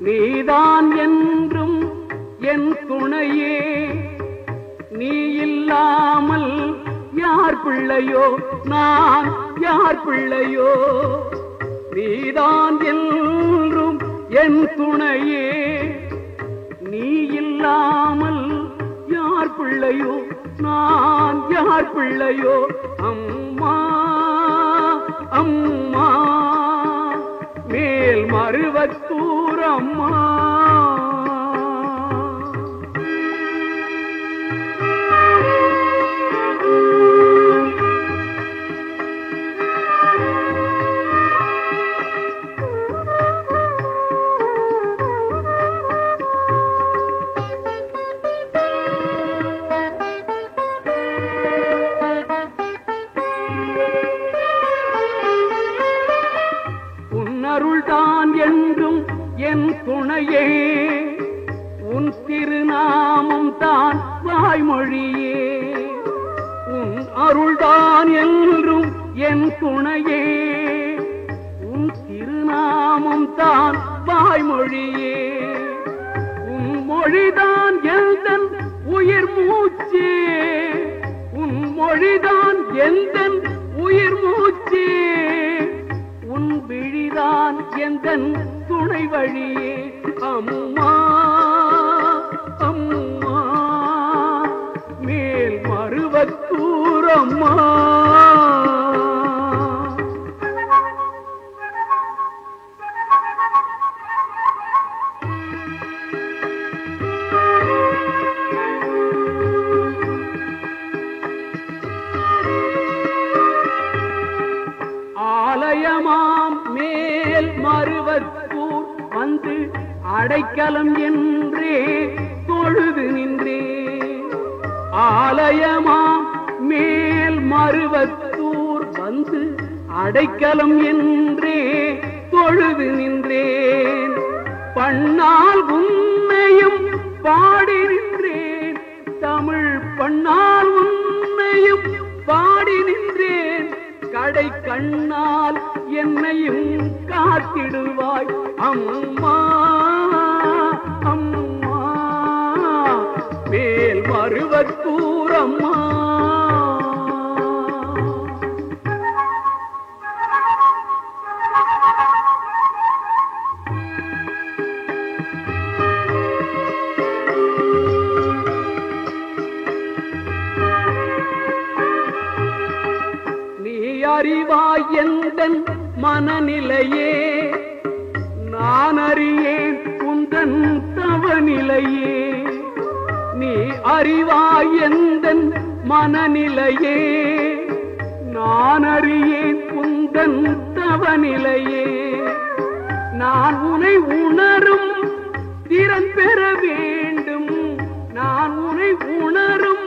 நீதான் என்றும் என் துணையே, நீ இல்லாமல் யார் பிள்ளையோ, நான் யார் பிள்ளையோ. நீதான் என்றும் என் துணையே, நீ இல்லாமல் யார் பிள்ளையோ, நான் யார் பிள்ளையோ. அம்மா அம்மா மேல் மருவத்தூர் அம்மா. அருள்தான் என்றும் என் துணையே, உன் திருநாமம் தான் வாய்மொழியே. உன் அருள்தான் என்றும் என் துணையே, உன் திருநாமம் தான் வாய்மொழியே. உன் மொழிதான் எந்தன் உயிர் மூச்சே, உன் மொழிதான் எந்தன் உயிர் மூச்சே. உன் விழிதான் எந்தன் துணை வழியே. அம்மா அம்மா மேல் மருவத்தூர் அம்மா. ஆலயமாம் மேல் மருவத்தூர் வந்து அடைக்கலம் என்றே தொழுது நின்றே. ஆலயமாம் மேல் மருவத்தூர் வந்து அடைக்கலம் என்றே தொழுது நின்றேன். பண்ணால் உன்னையும் பாடி நின்றேன், தமிழ் பண்ணால் உன்னையும் பாடி நின்றேன். கடை கண்ணால் என்னையும் காத்திடுவாய் அம்மா அம்மா மேல் மருவத்தூர் அம்மா. அறிவாய் எந்தன் மனநிலையே, நான் அறியேன் உந்தன் தவநிலையே. நீ அறிவாய் எந்தன் மனநிலையே, நான் அறியேன் உந்தன் தவநிலையே. நான் உன்னை உணரும் திறன் பெற வேண்டும், நான் உன்னை உணரும்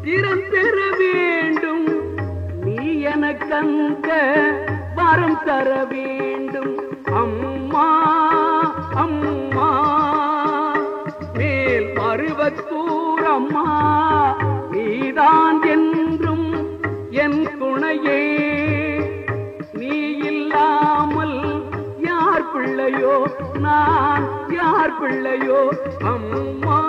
திறன் பெற வேண்டும். எனக்கந்த வரம் தர வேண்டும் அம்மா அம்மா மேல் மருவத்தூர் அம்மா. நீதான் என்றும் என் துணையே, நீ இல்லாமல் யார் பிள்ளையோ, நான் யார் பிள்ளையோ. அம்மா